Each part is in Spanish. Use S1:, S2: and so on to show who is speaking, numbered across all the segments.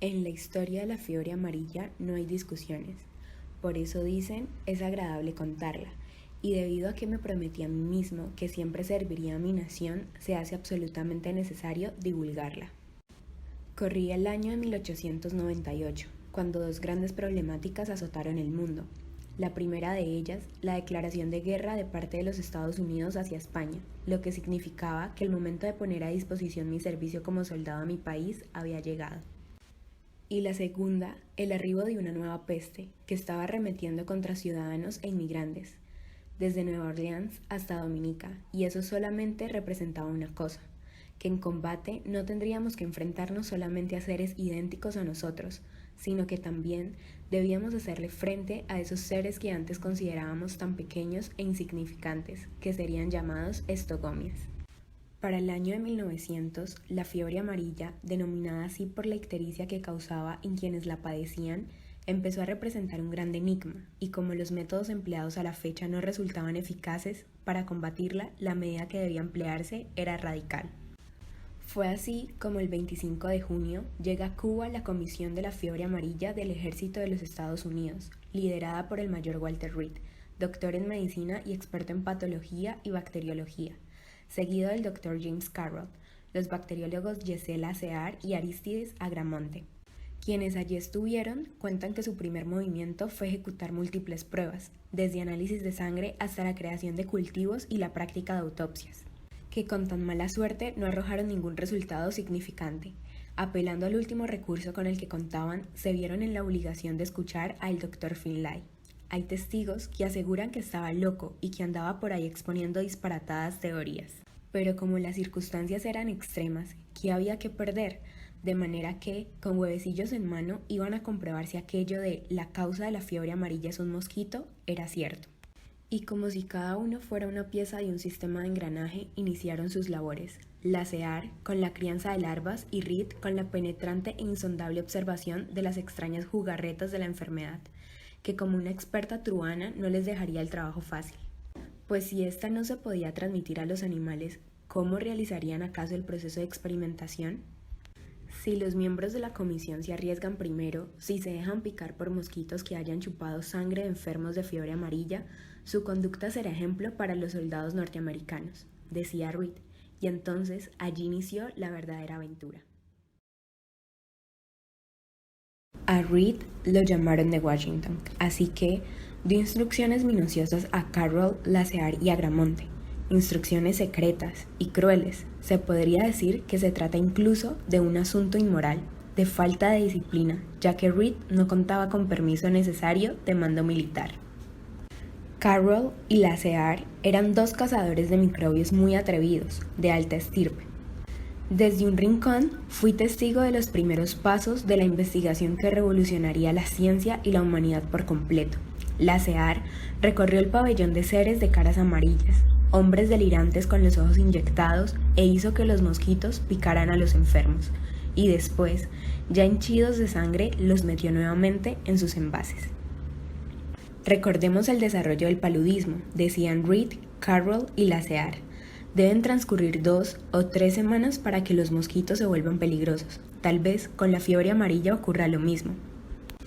S1: En la historia de la fiebre amarilla no hay discusiones. Por eso dicen, es agradable contarla. Y debido a que me prometí a mí mismo que siempre serviría a mi nación, se hace absolutamente necesario divulgarla. Corría el año de 1898, cuando dos grandes problemáticas azotaron el mundo. La primera de ellas, la declaración de guerra de parte de los Estados Unidos hacia España, lo que significaba que el momento de poner a disposición mi servicio como soldado a mi país había llegado. Y la segunda, el arribo de una nueva peste que estaba arremetiendo contra ciudadanos e inmigrantes, desde Nueva Orleans hasta Dominica, y eso solamente representaba una cosa, que en combate no tendríamos que enfrentarnos solamente a seres idénticos a nosotros, sino que también debíamos hacerle frente a esos seres que antes considerábamos tan pequeños e insignificantes, que serían llamados estogomias. Para el año de 1900, la fiebre amarilla, denominada así por la ictericia que causaba en quienes la padecían, empezó a representar un gran enigma, y como los métodos empleados a la fecha no resultaban eficaces para combatirla, la medida que debía emplearse era radical. Fue así como el 25 de junio llega a Cuba la Comisión de la Fiebre Amarilla del Ejército de los Estados Unidos, liderada por el mayor Walter Reed, doctor en medicina y experto en patología y bacteriología, seguido del Dr. James Carroll, los bacteriólogos Gisela Cear y Aristides Agramonte. Quienes allí estuvieron cuentan que su primer movimiento fue ejecutar múltiples pruebas, desde análisis de sangre hasta la creación de cultivos y la práctica de autopsias, que con tan mala suerte no arrojaron ningún resultado significante. Apelando al último recurso con el que contaban, se vieron en la obligación de escuchar al Dr. Finlay. Hay testigos que aseguran que estaba loco y que andaba por ahí exponiendo disparatadas teorías. Pero como las circunstancias eran extremas, ¿qué había que perder? De manera que, con huevecillos en mano, iban a comprobar si aquello de la causa de la fiebre amarilla es un mosquito era cierto. Y como si cada uno fuera una pieza de un sistema de engranaje, iniciaron sus labores. La Cear con la crianza de larvas y Reed con la penetrante e insondable observación de las extrañas jugarretas de la enfermedad, que como una experta truhana no les dejaría el trabajo fácil. Pues si ésta no se podía transmitir a los animales, ¿cómo realizarían acaso el proceso de experimentación? Si los miembros de la comisión se arriesgan primero, si se dejan picar por mosquitos que hayan chupado sangre de enfermos de fiebre amarilla, su conducta será ejemplo para los soldados norteamericanos, decía Reed, y entonces allí inició la verdadera aventura. A Reed lo llamaron de Washington, así que dio instrucciones minuciosas a Carroll, Lacear y Agramonte, instrucciones secretas y crueles. Se podría decir que se trata incluso de un asunto inmoral, de falta de disciplina, ya que Reed no contaba con permiso necesario de mando militar. Carroll y Lacear eran dos cazadores de microbios muy atrevidos, de alta estirpe. Desde un rincón fui testigo de los primeros pasos de la investigación que revolucionaría la ciencia y la humanidad por completo. Lacear recorrió el pabellón de seres de caras amarillas, hombres delirantes con los ojos inyectados, e hizo que los mosquitos picaran a los enfermos, y después, ya henchidos de sangre, los metió nuevamente en sus envases. Recordemos el desarrollo del paludismo, decían Reed, Carroll y Lacear. Deben transcurrir 2 o 3 semanas para que los mosquitos se vuelvan peligrosos. Tal vez con la fiebre amarilla ocurra lo mismo.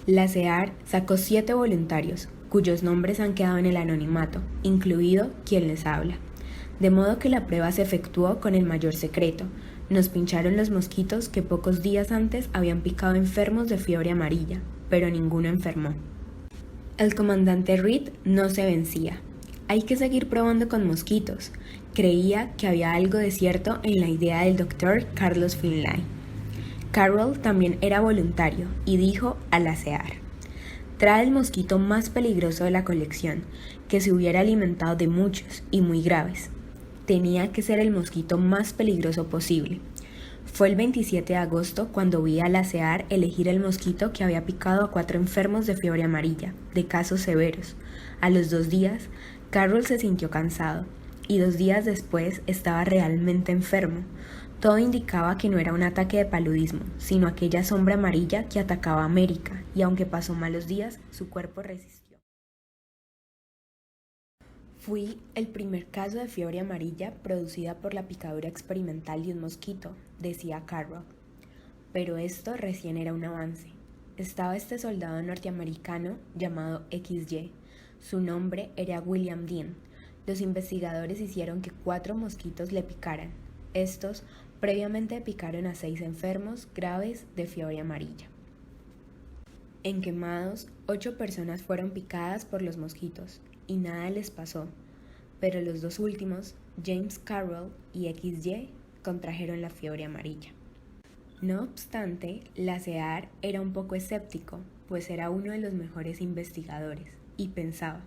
S1: Lacear sacó 7 voluntarios, cuyos nombres han quedado en el anonimato, incluido quien les habla. De modo que la prueba se efectuó con el mayor secreto. Nos pincharon los mosquitos que pocos días antes habían picado enfermos de fiebre amarilla, pero ninguno enfermó. El comandante Reed no se vencía. Hay que seguir probando con mosquitos. Creía que había algo de cierto en la idea del doctor Carlos Finlay. Carroll también era voluntario y dijo a Lacear: trae el mosquito más peligroso de la colección, que se hubiera alimentado de muchos y muy graves. Tenía que ser el mosquito más peligroso posible. Fue el 27 de agosto cuando vi a Lacear elegir el mosquito que había picado a 4 enfermos de fiebre amarilla, de casos severos. A los 2 días, Carroll se sintió cansado, y 2 días después estaba realmente enfermo. Todo indicaba que no era un ataque de paludismo, sino aquella sombra amarilla que atacaba a América, y aunque pasó malos días, su cuerpo resistió. Fui el primer caso de fiebre amarilla producida por la picadura experimental de un mosquito, decía Carroll. Pero esto recién era un avance. Estaba este soldado norteamericano llamado XY. Su nombre era William Dean. Los investigadores hicieron que 4 mosquitos le picaran. Estos previamente picaron a 6 enfermos graves de fiebre amarilla. En Quemados, 8 personas fueron picadas por los mosquitos y nada les pasó, pero los 2 últimos, James Carroll y XY, contrajeron la fiebre amarilla. No obstante, Lasseter era un poco escéptico, pues era uno de los mejores investigadores, y pensaba: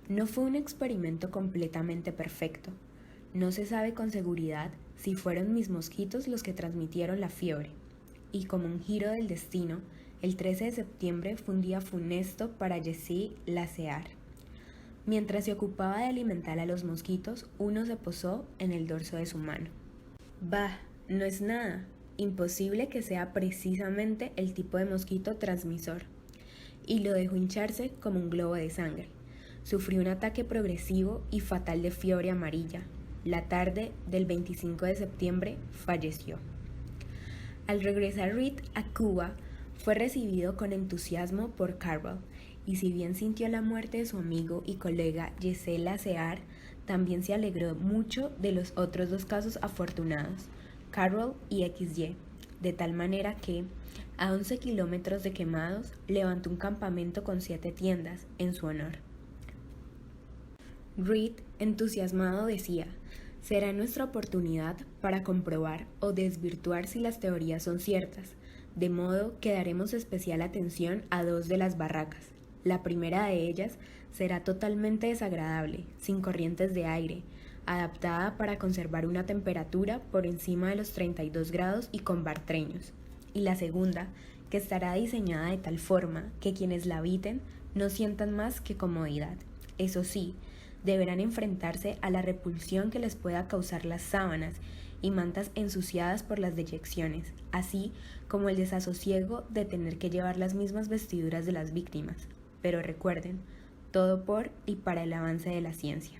S1: no fue un experimento completamente perfecto. No se sabe con seguridad si fueron mis mosquitos los que transmitieron la fiebre. Y como un giro del destino, el 13 de septiembre fue un día funesto para Jesse Lasseter. Mientras se ocupaba de alimentar a los mosquitos, uno se posó en el dorso de su mano. Bah, no es nada. Imposible que sea precisamente el tipo de mosquito transmisor. Y lo dejó hincharse como un globo de sangre. Sufrió un ataque progresivo y fatal de fiebre amarilla. La tarde del 25 de septiembre falleció. Al regresar Reed a Cuba, fue recibido con entusiasmo por Carroll, y si bien sintió la muerte de su amigo y colega Jesse Lasseter, también se alegró mucho de los otros 2 casos afortunados, Carroll y XY, de tal manera que, a 11 kilómetros de Quemados, levantó un campamento con 7 tiendas en su honor. Reed, entusiasmado, decía: será nuestra oportunidad para comprobar o desvirtuar si las teorías son ciertas, de modo que daremos especial atención a 2 de las barracas. La primera de ellas será totalmente desagradable, sin corrientes de aire, adaptada para conservar una temperatura por encima de los 32 grados y con bartreños. Y la segunda, que estará diseñada de tal forma que quienes la habiten no sientan más que comodidad. Eso sí, deberán enfrentarse a la repulsión que les pueda causar las sábanas y mantas ensuciadas por las deyecciones, así como el desasosiego de tener que llevar las mismas vestiduras de las víctimas. Pero recuerden, todo por y para el avance de la ciencia.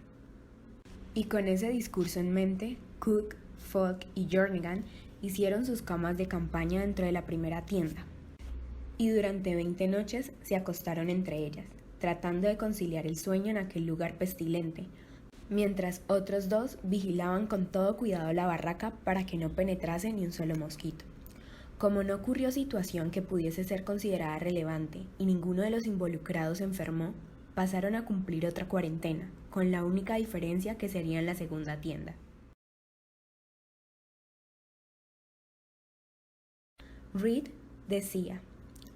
S1: Y con ese discurso en mente, Cook, Falk y Jernigan hicieron sus camas de campaña dentro de la primera tienda. Y durante 20 noches se acostaron entre ellas, tratando de conciliar el sueño en aquel lugar pestilente, mientras otros 2 vigilaban con todo cuidado la barraca para que no penetrase ni un solo mosquito. Como no ocurrió situación que pudiese ser considerada relevante y ninguno de los involucrados se enfermó, pasaron a cumplir otra cuarentena, con la única diferencia que sería en la segunda tienda. Reed decía: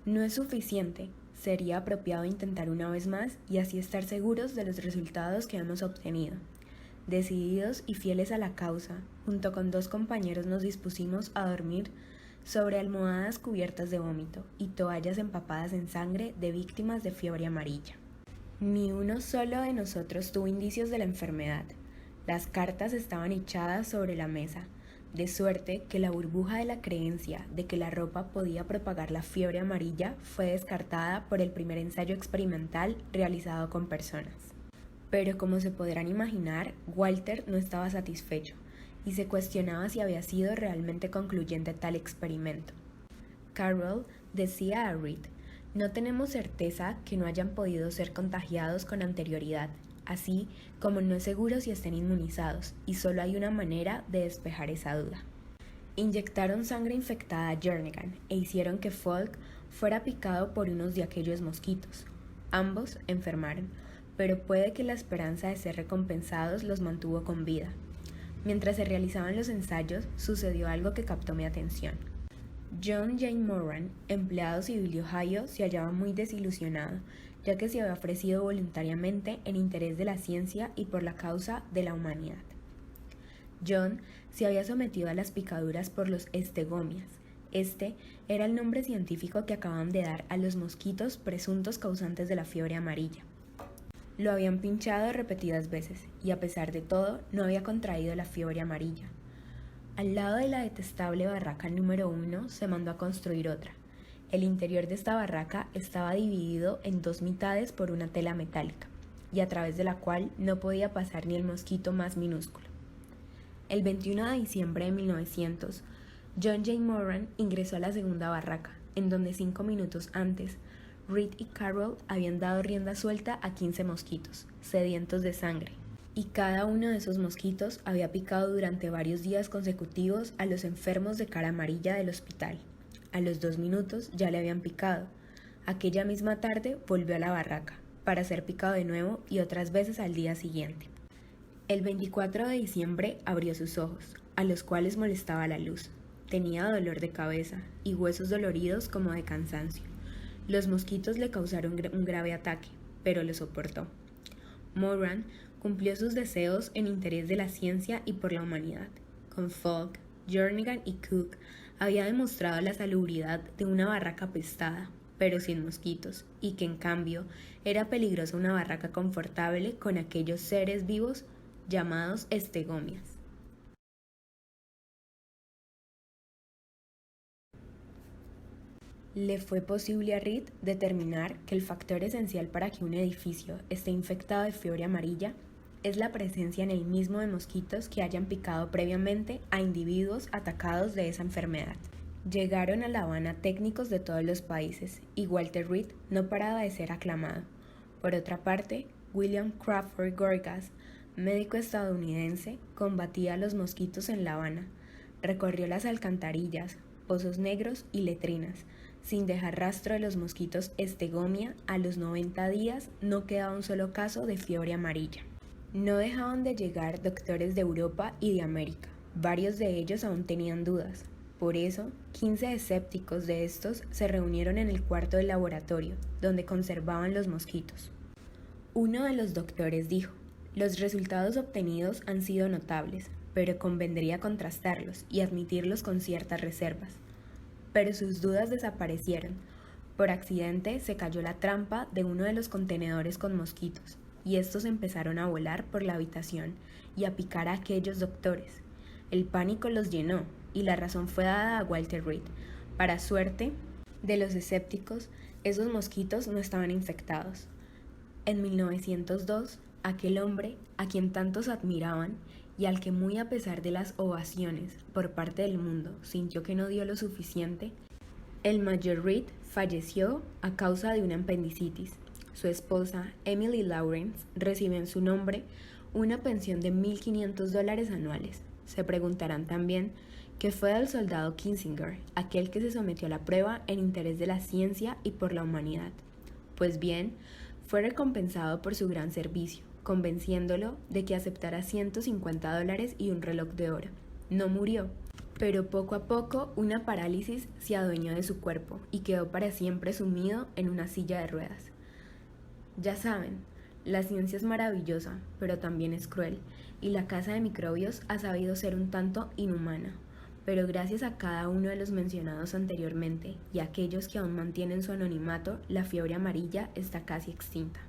S1: no es suficiente, sería apropiado intentar una vez más y así estar seguros de los resultados que hemos obtenido. Decididos y fieles a la causa, junto con 2 compañeros nos dispusimos a dormir sobre almohadas cubiertas de vómito y toallas empapadas en sangre de víctimas de fiebre amarilla. Ni uno solo de nosotros tuvo indicios de la enfermedad. Las cartas estaban echadas sobre la mesa, de suerte que la burbuja de la creencia de que la ropa podía propagar la fiebre amarilla fue descartada por el primer ensayo experimental realizado con personas. Pero como se podrán imaginar, Walter no estaba satisfecho y se cuestionaba si había sido realmente concluyente tal experimento. Carroll decía a Reed: no tenemos certeza que no hayan podido ser contagiados con anterioridad, así como no es seguro si estén inmunizados, y solo hay una manera de despejar esa duda. Inyectaron sangre infectada a Jernigan e hicieron que Falk fuera picado por unos de aquellos mosquitos. Ambos enfermaron, pero puede que la esperanza de ser recompensados los mantuvo con vida. Mientras se realizaban los ensayos, sucedió algo que captó mi atención. John J. Moran, empleado civil de Ohio, se hallaba muy desilusionado, ya que se había ofrecido voluntariamente en interés de la ciencia y por la causa de la humanidad. John se había sometido a las picaduras por los estegomias. Este era el nombre científico que acababan de dar a los mosquitos presuntos causantes de la fiebre amarilla. Lo habían pinchado repetidas veces y a pesar de todo no había contraído la fiebre amarilla. Al lado de la detestable barraca número 1 se mandó a construir otra. El interior de esta barraca estaba dividido en 2 mitades por una tela metálica, y a través de la cual no podía pasar ni el mosquito más minúsculo. El 21 de diciembre de 1900, John J. Moran ingresó a la segunda barraca, en donde 5 minutos antes, Reed y Carroll habían dado rienda suelta a 15 mosquitos, sedientos de sangre, y cada uno de esos mosquitos había picado durante varios días consecutivos a los enfermos de cara amarilla del hospital. A los 2 minutos ya le habían picado. Aquella misma tarde volvió a la barraca, para ser picado de nuevo y otras veces al día siguiente. El 24 de diciembre abrió sus ojos, a los cuales molestaba la luz. Tenía dolor de cabeza y huesos doloridos como de cansancio. Los mosquitos le causaron un grave ataque, pero lo soportó. Moran cumplió sus deseos en interés de la ciencia y por la humanidad. Con Fogg, Jernigan y Cook había demostrado la salubridad de una barraca apestada, pero sin mosquitos, y que en cambio era peligrosa una barraca confortable con aquellos seres vivos llamados estegomias. Le fue posible a Reed determinar que el factor esencial para que un edificio esté infectado de fiebre amarilla es la presencia en el mismo de mosquitos que hayan picado previamente a individuos atacados de esa enfermedad. Llegaron a La Habana técnicos de todos los países y Walter Reed no paraba de ser aclamado. Por otra parte, William Crawford Gorgas, médico estadounidense, combatía a los mosquitos en La Habana. Recorrió las alcantarillas, pozos negros y letrinas. Sin dejar rastro de los mosquitos estegomia, a los 90 días no quedaba un solo caso de fiebre amarilla. No dejaban de llegar doctores de Europa y de América. Varios de ellos aún tenían dudas. Por eso, 15 escépticos de estos se reunieron en el cuarto del laboratorio, donde conservaban los mosquitos. Uno de los doctores dijo: los resultados obtenidos han sido notables, pero convendría contrastarlos y admitirlos con ciertas reservas. Pero sus dudas desaparecieron. Por accidente se cayó la trampa de uno de los contenedores con mosquitos, y estos empezaron a volar por la habitación y a picar a aquellos doctores. El pánico los llenó, y la razón fue dada a Walter Reed. Para suerte de los escépticos, esos mosquitos no estaban infectados. En 1902, aquel hombre, a quien tantos admiraban, y al que muy a pesar de las ovaciones por parte del mundo sintió que no dio lo suficiente, el mayor Reed falleció a causa de una apendicitis. Su esposa, Emily Lawrence, recibe en su nombre una pensión de $1,500 anuales. Se preguntarán también qué fue del soldado Kinzinger, aquel que se sometió a la prueba en interés de la ciencia y por la humanidad. Pues bien, fue recompensado por su gran servicio, convenciéndolo de que aceptara $150 y un reloj de oro. No murió, pero poco a poco una parálisis se adueñó de su cuerpo y quedó para siempre sumido en una silla de ruedas. Ya saben, la ciencia es maravillosa, pero también es cruel, y la caza de microbios ha sabido ser un tanto inhumana. Pero gracias a cada uno de los mencionados anteriormente y a aquellos que aún mantienen su anonimato, la fiebre amarilla está casi extinta.